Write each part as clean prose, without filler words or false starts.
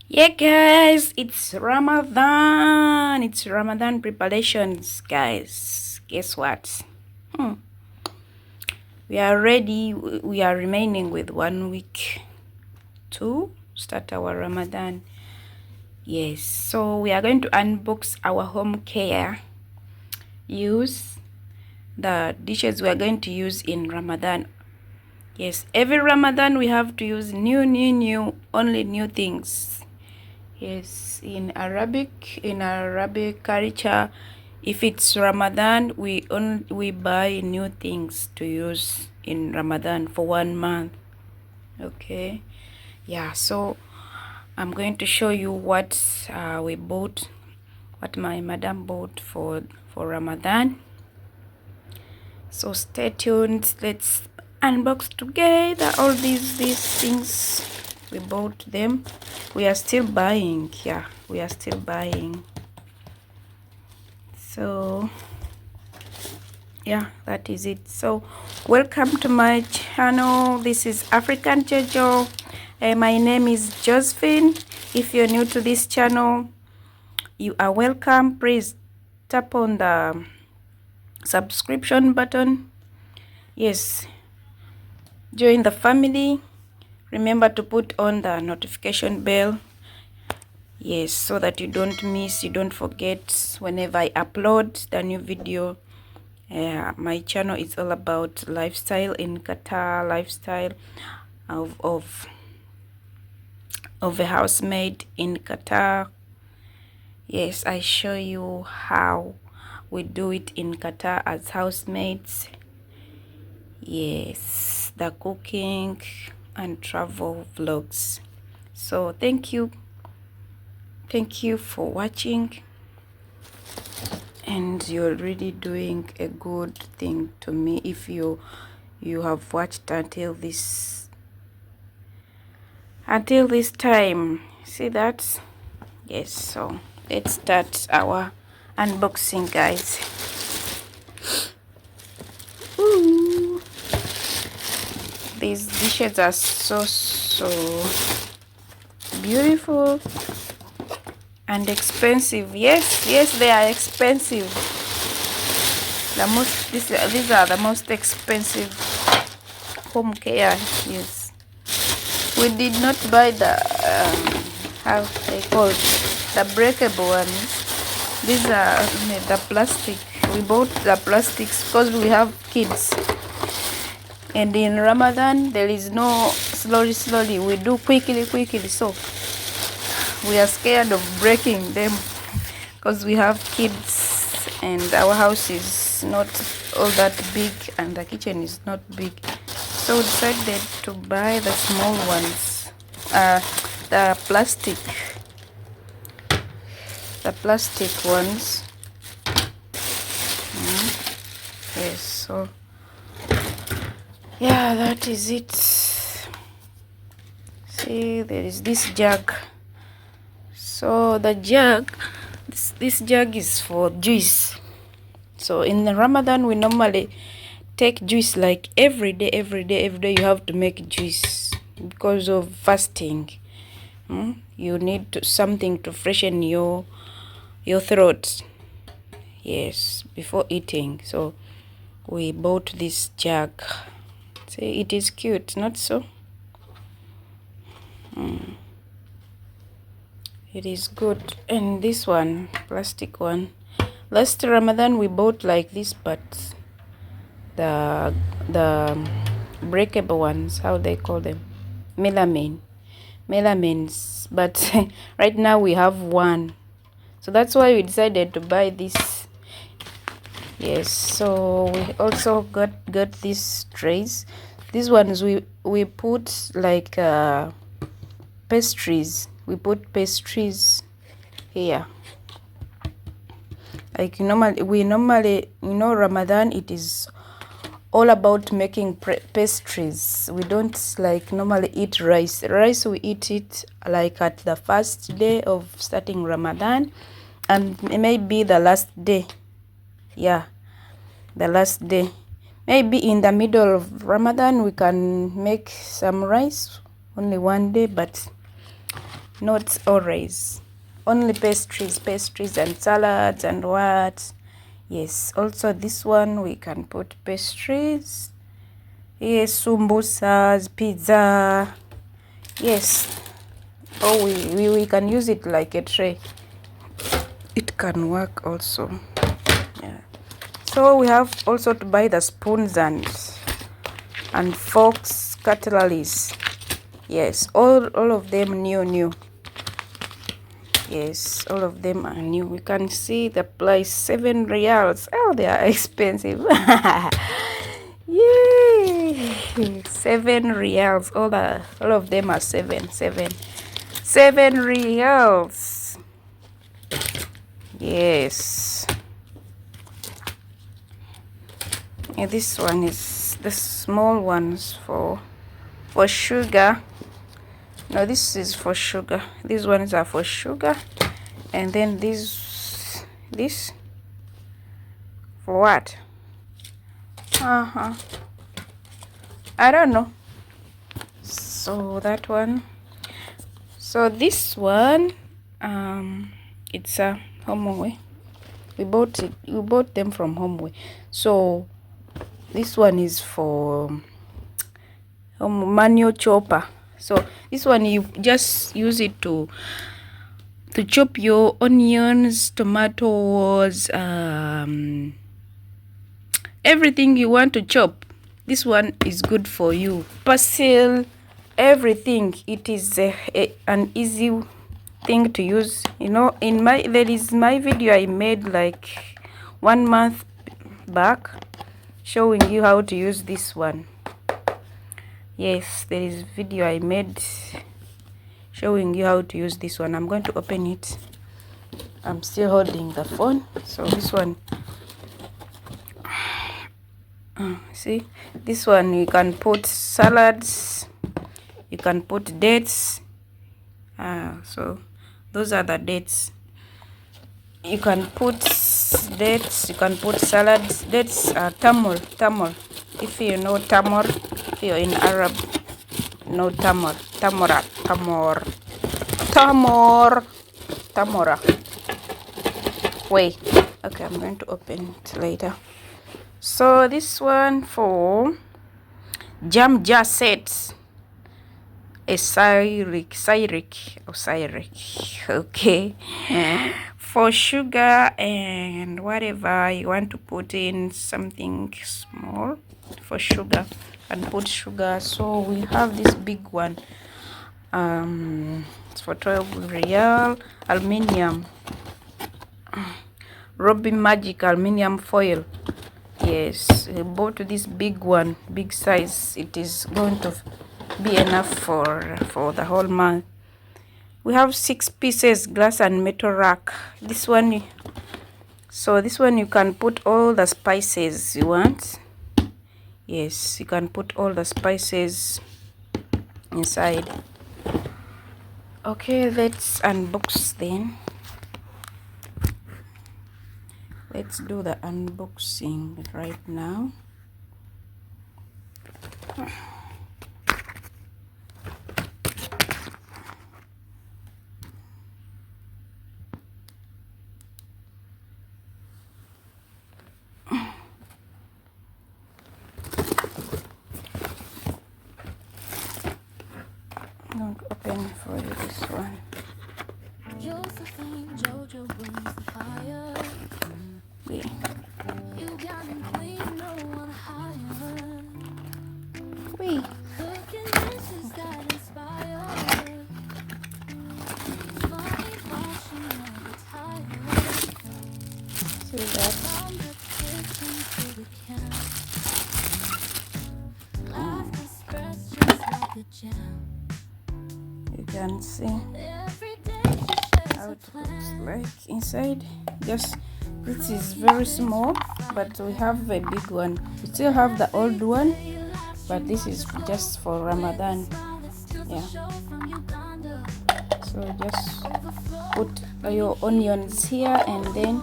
Yeah, guys, it's Ramadan. It's Ramadan preparations, guys. Guess what? We are ready. We are remaining with 1 week to start our Ramadan. Yes, so we are going to unbox our home care. Use the dishes we are going to use in Ramadan. Yes, every Ramadan we have to use only new things. Yes, in Arabic culture, if it's Ramadan, we buy new things to use in Ramadan for 1 month. Okay, yeah. So I'm going to show you what we bought, what my madam bought for Ramadan. So stay tuned. Let's unbox together all these things. We bought them. We are still buying. Yeah, we are still buying. So yeah, that is it. So welcome to my channel. This is African Jojo. My name is Josephine. If you're new to this channel, you are welcome. Please tap on the subscription button. Yes, join the family. Remember to put on the notification bell. Yes, so that you don't miss, you don't forget whenever I upload the new video. My channel is all about lifestyle in Qatar, lifestyle of a housemaid in Qatar. Yes, I show you how we do it in Qatar as housemaids. Yes, the cooking and travel vlogs. So thank you for watching, and you're really doing a good thing to me if you have watched until this time. See that? Yes. So let's start our unboxing, guys. Ooh. These dishes are so beautiful and expensive. Yes, they are expensive. These are the most expensive home care. Yes, we did not buy the how they call it, the breakable ones. These are the plastic. We bought the plastics because we have kids, and in Ramadan there is no slowly. We do quickly. So we are scared of breaking them because we have kids and our house is not all that big and the kitchen is not big. So we decided to buy the small ones, the plastic ones. Yes, so yeah, that is it. See, there is this jug. So the jug, this jug is for juice. So in the Ramadan we normally take juice like every day. You have to make juice because of fasting. You need something to freshen your throat. Yes, before eating. So we bought this jug. See, it is cute, not so? It is good. And this one, plastic one, last Ramadan we bought like this, but the breakable ones, how they call them, melamines, but right now we have one, so that's why we decided to buy this. Yes, so we also got these trays. These ones we put like pastries. We put pastries here. Like normally, Ramadan, it is all about making pastries. We don't like normally eat rice. Rice we eat it like at the first day of starting Ramadan and maybe the last day. Yeah, the last day. Maybe in the middle of Ramadan we can make some rice, only one day, but not always. Only pastries and salads and what. Yes, also this one we can put pastries. Yes, sumbusas, pizza. Yes. Oh, we can use it like a tray. It can work also. Yeah. So we have also to buy the spoons and forks, cutleries. Yes, all of them new. Yes, all of them are new. We can see the price, 7 reals. Oh, they are expensive. Yay! 7 reals. All of them are 7 reals. Yes. And this one is the small ones for sugar. No, this is for sugar. These ones are for sugar. And then this for what? I don't know. So that one. So this one, it's a Homeway. We bought them from Homeway. So this one is for manual chopper. So this one you just use it to chop your onions, tomatoes, everything you want to chop. This one is good for you. Basil, everything. It is an easy thing to use. You know, there is my video I made like 1 month back showing you how to use this one. Yes, there is video I made showing you how to use this one. I'm going to open it. I'm still holding the phone. So this one, see, this one you can put salads, you can put dates. So those are the dates. You can put dates, you can put salads. Dates are tamar. If you know tamar, if you're in Arab, no tamar. Tamora. Wait. Okay, I'm going to open it later. So this one for jam jar sets. A cyric. Okay. For sugar and whatever you want to put in, something small for sugar, and put sugar. So we have this big one. It's for 12 real. Aluminium. Robin Magic aluminium foil. Yes, I bought this big one, big size. It is going to be enough for the whole month. We have 6 pieces glass and metal rack. This one, so this one you can put all the spices you want. Yes, you can put all the spices inside. Okay, let's unbox then. Let's do the unboxing right now. I'm going to open for you this one. Josephine, Jojo brings the fire. Yeah. You got me clean, no one higher. Wait. Cooking dishes that inspire. Funny fashion never tired. See that? From the kitchen to the camp. Life expressed just like a gem. You can see Every day she how shares a it looks plan. like inside. Just this is very small, but we have a big one. We still have the old one, but this is just for Ramadan. Yeah. So just put your onions here, and then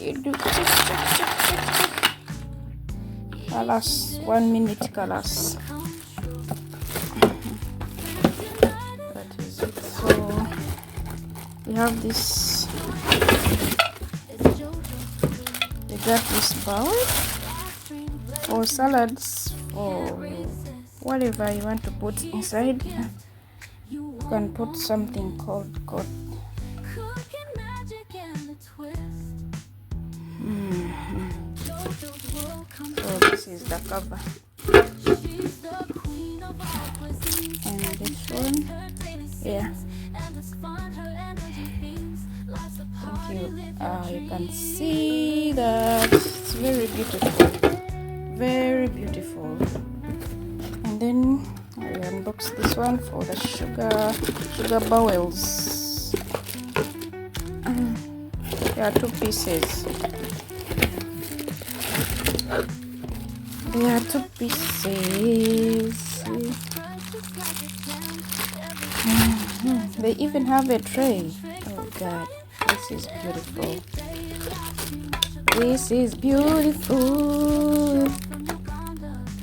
you do kalas, 1 minute kalas. That is it. We have this. We got this bowl for salads or whatever you want to put inside. You can put something called So this is the cover. And this one, yeah. Thank you. You can see that it's very beautiful, very beautiful. And then I unbox this one for the sugar bowls. There are 2 pieces. There are 2 pieces. They even have a tray. Oh God, this is beautiful. This is beautiful.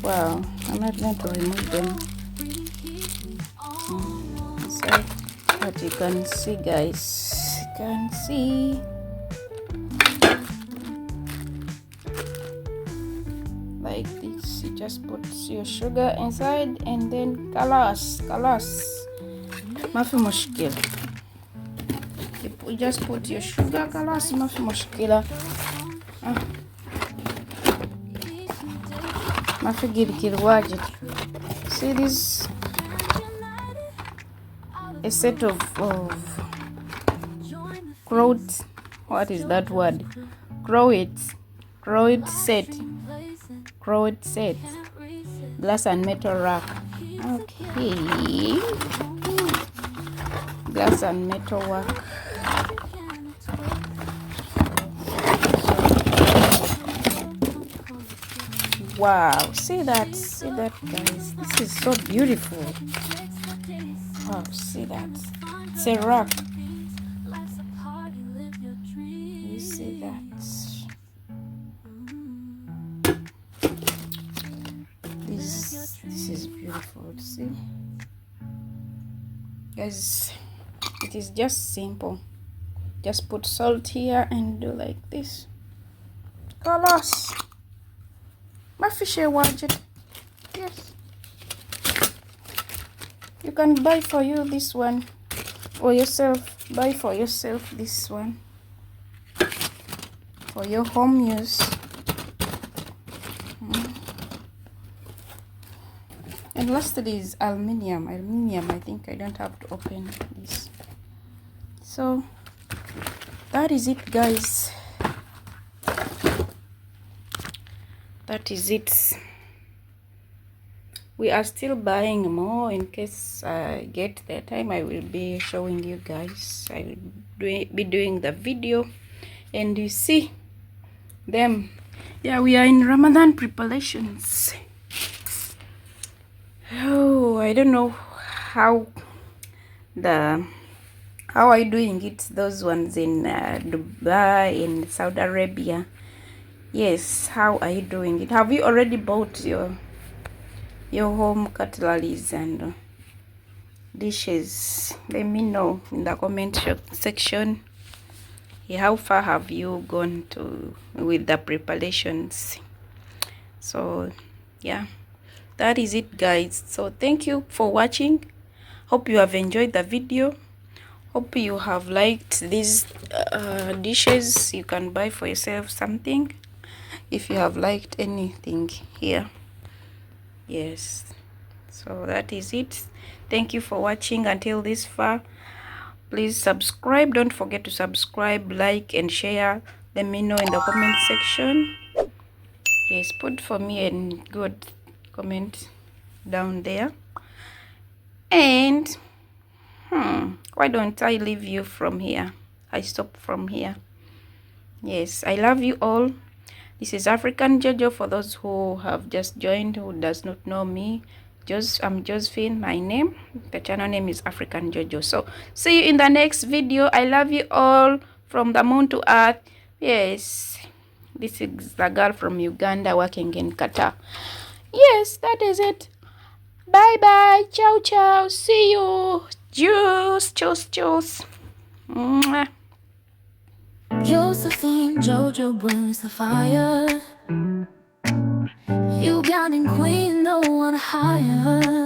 Wow, I'm not going to remove them. Inside, but you can see, guys. You can see. Like this, you just put your sugar inside and then kalas. Mafi mushkila. You just put your sugar, kalas, mafi mushkila. Mafi girgir wajid. See this? A set of crowd. What is that word? Crowd set. Glass and metal rack. Okay. Glass and metal rack. Wow, see that guys. This is so beautiful. Wow, see that. It's a rack. You see that? This is beautiful. See, guys, it is just simple. Just put salt here and do like this. Colors. My fish widget. Yes. You can buy for you this one for yourself. Buy for yourself this one for your home use. And lastly is aluminium. I think I don't have to open this. So that is it, guys. That is it. We are still buying more in case I get the time. I will be showing you guys. I will be doing the video and you see them. Yeah, we are in Ramadan preparations. Oh, I don't know how are you doing it, those ones in Dubai, in Saudi Arabia. Yes, how are you doing it? Have you already bought your home cutleries and dishes? Let me know in the comment section. How far have you gone with the preparations? So yeah, that is it, guys. So thank you for watching. Hope you have enjoyed the video. Hope you have liked these dishes. You can buy for yourself something if you have liked anything here. Yes, so that is it. Thank you for watching until this far. Please subscribe. Don't forget to subscribe, like and share. Let me know in the comment section. Yes, put for me a good comment down there. And why don't I leave you from here? I stop from here. Yes, I love you all. This is African Jojo. For those who have just joined, who does not know me, I'm Josephine, my name. The channel name is African Jojo. So see you in the next video. I love you all from the moon to earth. Yes, this is the girl from Uganda working in Qatar. Yes, that is it. Bye bye. Ciao ciao. See you. Juice. Mwah. Josephine, Jojo brings the fire. You got in queen, no one higher.